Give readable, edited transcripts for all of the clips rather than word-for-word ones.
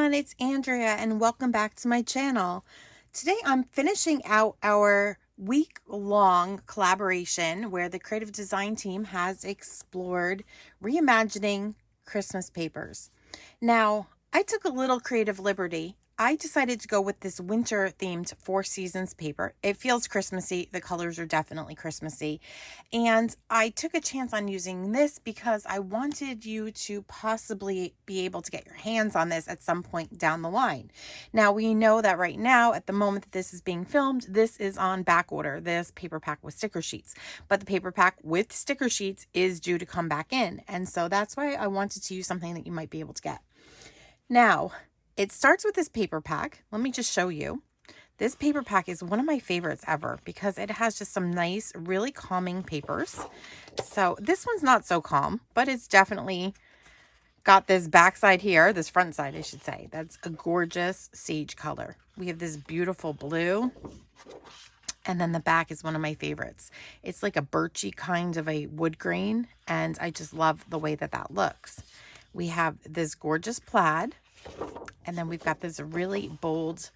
everyone, it's Andrea and welcome back to my channel. Today I'm finishing out our week-long collaboration where the creative design team has explored reimagining Christmas papers. Now, I took a little creative liberty. I decided to go with this winter themed Four Seasons paper. It feels Christmassy. The colors are definitely Christmassy. And I took a chance on using this because I wanted you to possibly be able to get your hands on this at some point down the line. Now, we know that right now, at the moment that this is being filmed, this is on back order, this paper pack with sticker sheets. But the paper pack with sticker sheets is due to come back in. And so that's why I wanted to use something that you might be able to get. Now, it starts with this paper pack. Let me just show you. This paper pack is one of my favorites ever because it has just some nice, really calming papers. So this one's not so calm, but it's definitely got this backside here, this front side, I should say. That's a gorgeous sage color. We have this beautiful blue. And then the back is one of my favorites. It's like a birchy kind of a wood grain, and I just love the way that that looks. We have this gorgeous plaid, and then we've got this really bold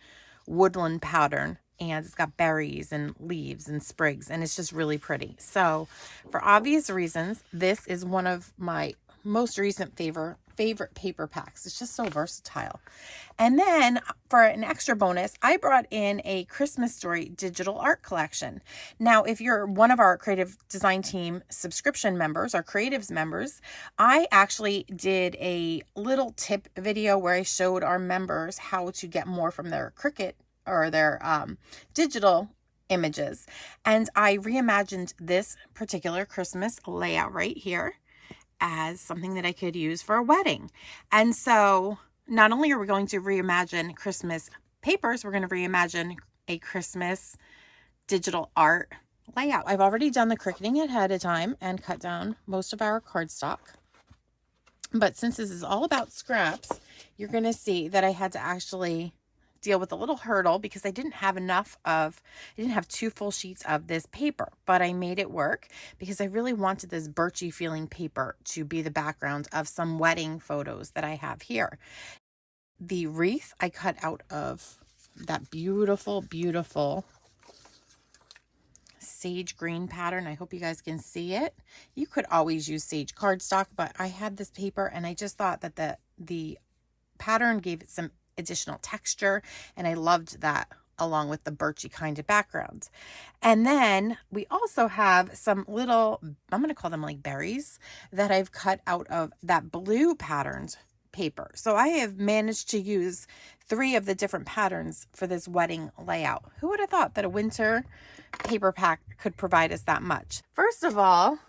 woodland pattern, and it's got berries and leaves and sprigs, and it's just really pretty. So for obvious reasons, this is one of my most recent favorite paper packs. It's just so versatile. And then for an extra bonus, I brought in a Christmas Story digital art collection. Now, if you're one of our creative design team subscription members, our creatives members, I actually did a little tip video where I showed our members how to get more from their CRICUT or their digital images. And I reimagined this particular Christmas layout right here as something that I could use for a wedding. And so not only are we going to reimagine Christmas papers, we're going to reimagine a Christmas digital art layout. I've already done the cricketing ahead of time and cut down most of our cardstock. But since this is all about scraps, you're going to see that I had to actually deal with a little hurdle because I didn't have two full sheets of this paper, but I made it work because I really wanted this birchy feeling paper to be the background of some wedding photos that I have here. The wreath I cut out of that beautiful, beautiful sage green pattern. I hope you guys can see it. You could always use sage cardstock, but I had this paper and I just thought that the pattern gave it some additional texture, and I loved that along with the birchy kind of background. And then we also have some little, I'm going to call them like berries, that I've cut out of that blue patterned paper. So I have managed to use 3 of the different patterns for this wedding layout. Who would have thought that a winter paper pack could provide us that much? First of all,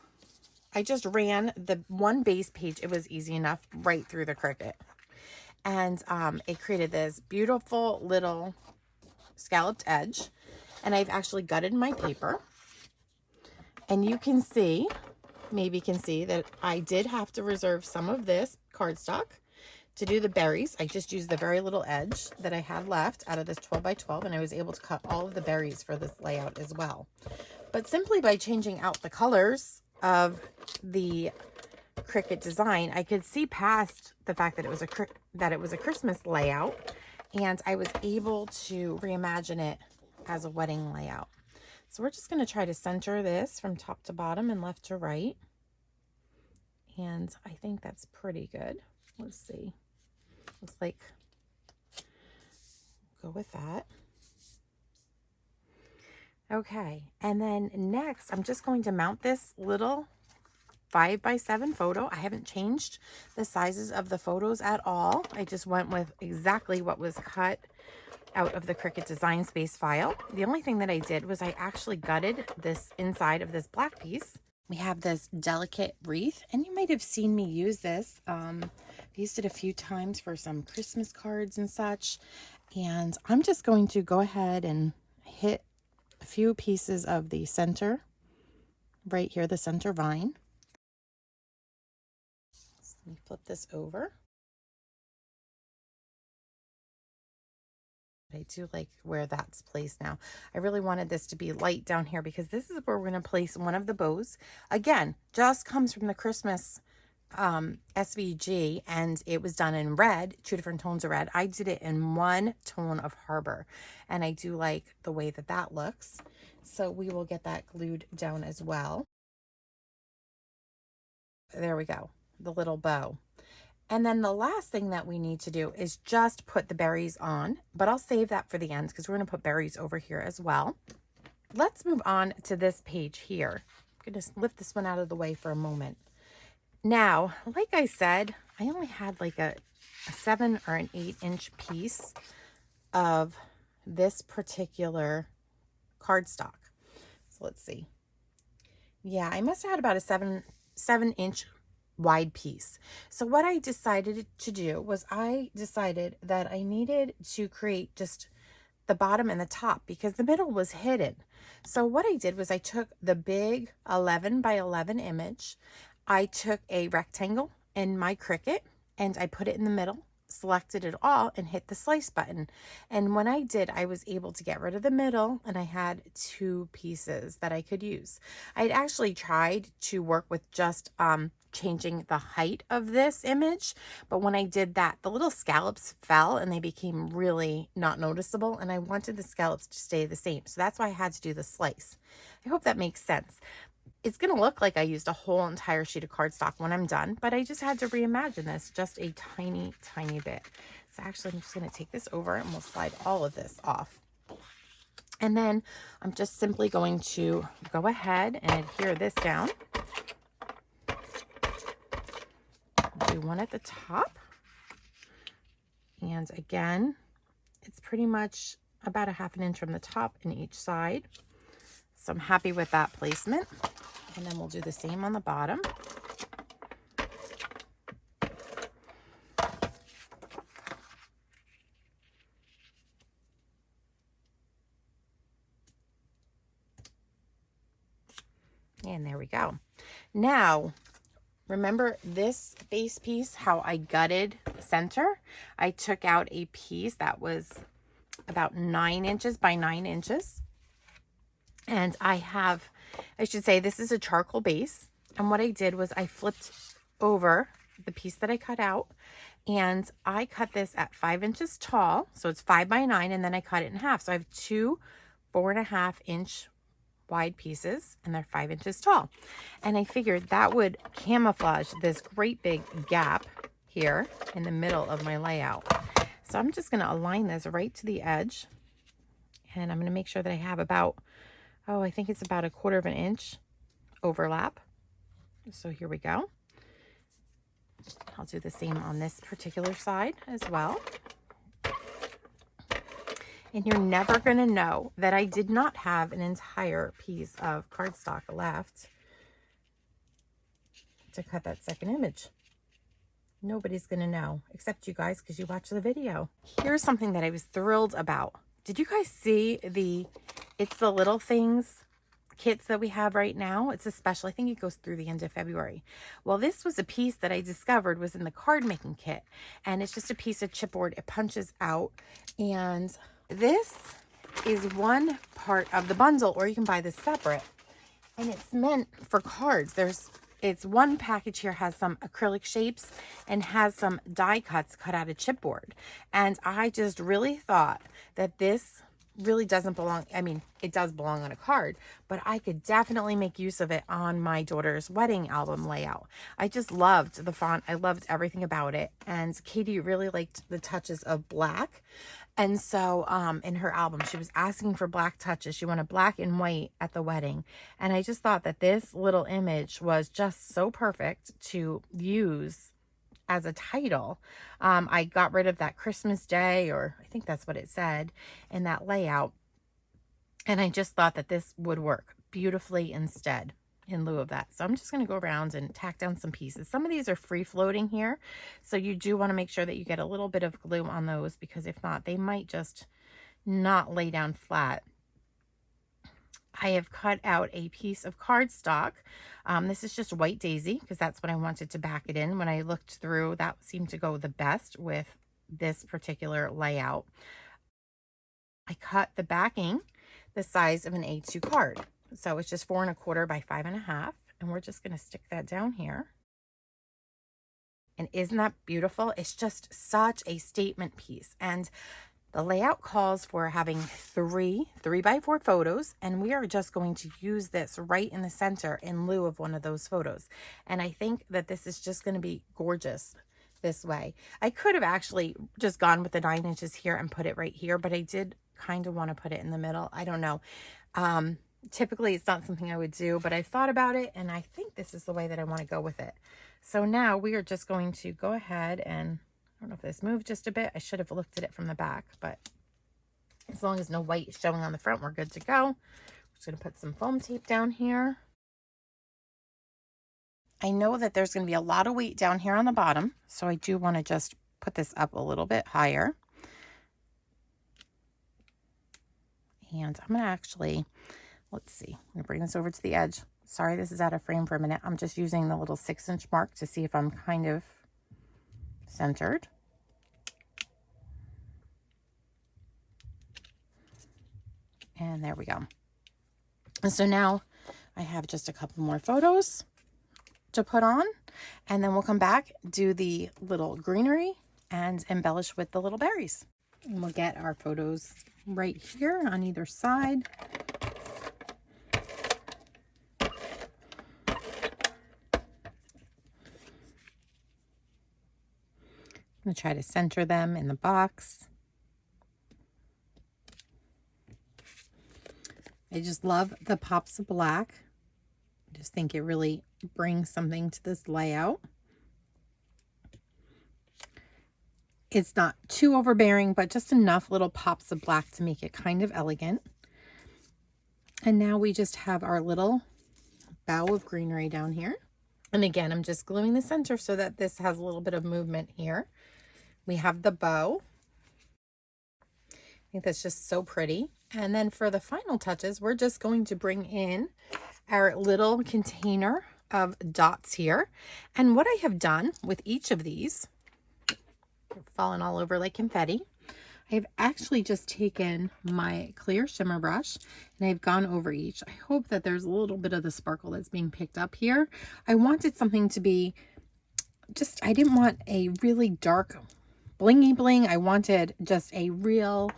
I just ran the one base page. It was easy enough right through the CRICUT. And it created this beautiful little scalloped edge. And I've actually gutted my paper. And you can see, maybe can see that I did have to reserve some of this cardstock to do the berries. I just used the very little edge that I had left out of this 12 by 12. And I was able to cut all of the berries for this layout as well. But simply by changing out the colors of the CRICUT design, I could see past the fact that it was a Christmas layout, and I was able to reimagine it as a wedding layout. So we're just going to try to center this from top to bottom and left to right, and I think that's pretty good. Let's see. Looks like go with that. Okay, and then next I'm just going to mount this little 5 by 7 photo. I haven't changed the sizes of the photos at all. I just went with exactly what was cut out of the CRICUT Design Space file. The only thing that I did was I actually gutted this inside of this black piece. We have this delicate wreath, and you might have seen me use this. I've used it a few times for some Christmas cards and such. And I'm just going to go ahead and hit a few pieces of the center, right here, the center vine. Let me flip this over. I do like where that's placed now. I really wanted this to be light down here because this is where we're going to place one of the bows. Again, just comes from the Christmas SVG and it was done in red, 2 different tones of red. I did it in 1 tone of Harbour, and I do like the way that that looks. So we will get that glued down as well. There we go, the little bow. And then the last thing that we need to do is just put the berries on, but I'll save that for the end because we're going to put berries over here as well. Let's move on to this page here. I'm going to lift this one out of the way for a moment. Now, like I said, I only had like a 7 or an 8-inch piece of this particular cardstock. So let's see. Yeah, I must have had about a 7-inch wide piece. So what I decided to do was I decided that I needed to create just the bottom and the top because the middle was hidden. So what I did was I took the big 11 by 11 image. I took a rectangle in my CRICUT and I put it in the middle, selected it all, and hit the slice button. And when I did, I was able to get rid of the middle and I had 2 pieces that I could use. I'd actually tried to work with just changing the height of this image, but when I did that, the little scallops fell and they became really not noticeable, and I wanted the scallops to stay the same. So that's why I had to do the slice. I hope that makes sense. It's going to look like I used a whole entire sheet of cardstock when I'm done, but I just had to reimagine this just a tiny, tiny bit. So actually, I'm just going to take this over and we'll slide all of this off. And then I'm just simply going to go ahead and adhere this down. Do one at the top. And again, it's pretty much about a 1/2 inch from the top in each side. So I'm happy with that placement. And then we'll do the same on the bottom. And there we go. Now, remember this base piece, how I gutted center? I took out a piece that was about 9 inches by 9 inches. And I should say this is a charcoal base. And what I did was I flipped over the piece that I cut out and I cut this at 5 inches tall. So it's 5 by 9, and then I cut it in half. So I have 2 4.5 inch wide pieces and they're 5 inches tall. And I figured that would camouflage this great big gap here in the middle of my layout. So I'm just going to align this right to the edge, and I'm going to make sure that I have about, I think it's about 1/4 inch overlap. So here we go. I'll do the same on this particular side as well. And you're never going to know that I did not have an entire piece of cardstock left to cut that second image. Nobody's going to know except you guys because you watch the video. Here's something that I was thrilled about. Did you guys see the It's the Little Things kits that we have right now? It's a special. I think it goes through the end of February. Well, this was a piece that I discovered was in the card making kit, and it's just a piece of chipboard. It punches out, and this is one part of the bundle, or you can buy this separate, and it's meant for cards. It's one package here has some acrylic shapes and has some die cuts cut out of chipboard. And I just really thought that this really doesn't belong. I mean, it does belong on a card, but I could definitely make use of it on my daughter's wedding album layout. I just loved the font. I loved everything about it. And Katie really liked the touches of black. And so in her album, she was asking for black touches. She wanted black and white at the wedding. And I just thought that this little image was just so perfect to use as a title. I got rid of that Christmas Day, or I think that's what it said in that layout. And I just thought that this would work beautifully instead in lieu of that. So I'm just going to go around and tack down some pieces. Some of these are free floating here, so you do want to make sure that you get a little bit of glue on those, because if not, they might just not lay down flat. I have cut out a piece of cardstock. This is just white daisy because that's what I wanted to back it in. When I looked through, that seemed to go the best with this particular layout. I cut the backing the size of an A2 card. So it's just 4 1/4 by 5 1/2. And we're just going to stick that down here. And isn't that beautiful? It's just such a statement piece. And the layout calls for having three 3x4 photos, and we are just going to use this right in the center in lieu of one of those photos. And I think that this is just going to be gorgeous this way. I could have actually just gone with the 9 inches here and put it right here, but I did kind of want to put it in the middle. I don't know. Typically it's not something I would do, but I thought about it and I think this is the way that I want to go with it. So now we are just going to go ahead and, I don't know if this moved just a bit. I should have looked at it from the back, but as long as no white is showing on the front, we're good to go. I'm just going to put some foam tape down here. I know that there's going to be a lot of weight down here on the bottom, so I do want to just put this up a little bit higher. And I'm going to actually, let's see, I'm going to bring this over to the edge. Sorry, this is out of frame for a minute. I'm just using the little 6-inch mark to see if I'm kind of centered. And there we go. And so now I have just a couple more photos to put on, and then we'll come back, do the little greenery, and embellish with the little berries. And we'll get our photos right here on either side. I'm going to try to center them in the box. I just love the pops of black. I just think it really brings something to this layout. It's not too overbearing, but just enough little pops of black to make it kind of elegant. And now we just have our little bow of greenery down here. And again, I'm just gluing the center so that this has a little bit of movement here. We have the bow. I think that's just so pretty. And then for the final touches, we're just going to bring in our little container of dots here. And what I have done with each of these, they're falling all over like confetti, I've actually just taken my clear shimmer brush and I've gone over each. I hope that there's a little bit of the sparkle that's being picked up here. I wanted something to be just, I didn't want a really dark blingy bling. I wanted just a real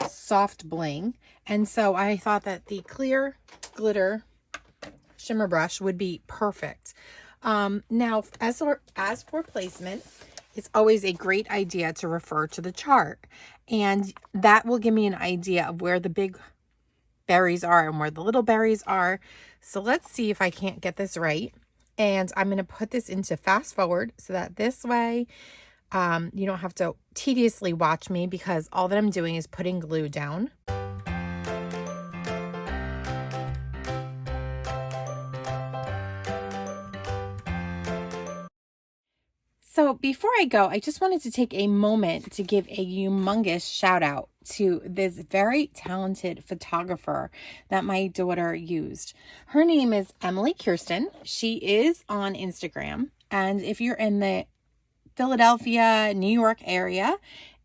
soft bling. And so I thought that the clear glitter shimmer brush would be perfect. Now, as for placement, it's always a great idea to refer to the chart. And that will give me an idea of where the big berries are and where the little berries are. So let's see if I can't get this right. And I'm going to put this into fast forward so that this way you don't have to tediously watch me, because all that I'm doing is putting glue down. So before I go, I just wanted to take a moment to give a humongous shout out to this very talented photographer that my daughter used. Her name is Emily Kirsten. She is on Instagram. And if you're in the Philadelphia, New York area,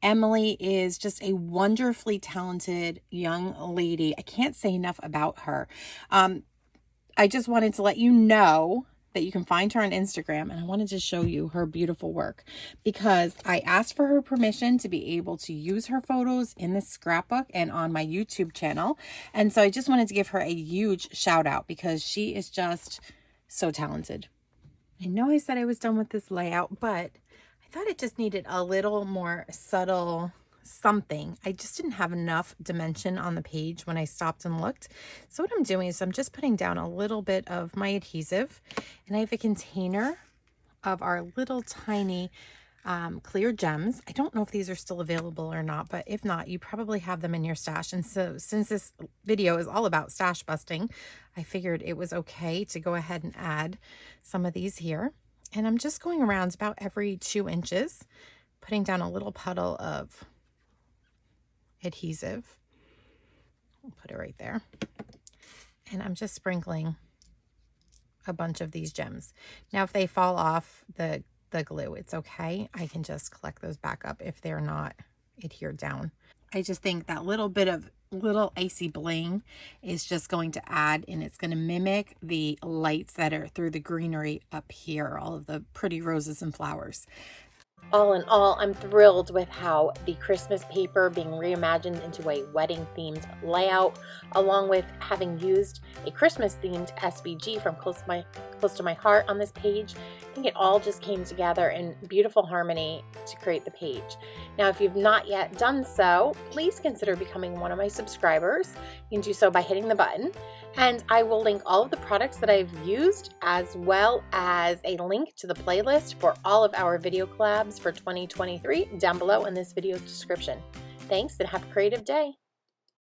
Emily is just a wonderfully talented young lady. I can't say enough about her. I just wanted to let you know that you can find her on Instagram, and I wanted to show you her beautiful work because I asked for her permission to be able to use her photos in this scrapbook and on my YouTube channel. And so I just wanted to give her a huge shout out because she is just so talented. I know I said I was done with this layout, but I thought it just needed a little more subtle something. I just didn't have enough dimension on the page when I stopped and looked. So what I'm doing is I'm just putting down a little bit of my adhesive, and I have a container of our little tiny clear gems. I don't know if these are still available or not, but if not, you probably have them in your stash. And so since this video is all about stash busting, I figured it was okay to go ahead and add some of these here. And I'm just going around about every 2 inches, putting down a little puddle of adhesive. I'll put it right there. And I'm just sprinkling a bunch of these gems. Now, if they fall off the glue, it's okay. I can just collect those back up if they're not adhered down. I just think that little bit of little icy bling is just going to add, and it's going to mimic the lights that are through the greenery up here, all of the pretty roses and flowers. All in all, I'm thrilled with how the Christmas paper being reimagined into a wedding themed layout, along with having used a Christmas themed SVG from close to my heart on this page. I think it all just came together in beautiful harmony to create the page. Now, if you've not yet done so, please consider becoming one of my subscribers. You can do so by hitting the button, and I will link all of the products that I've used, as well as a link to the playlist for all of our video collabs for 2023 down below in this video's description. Thanks, and have a creative day.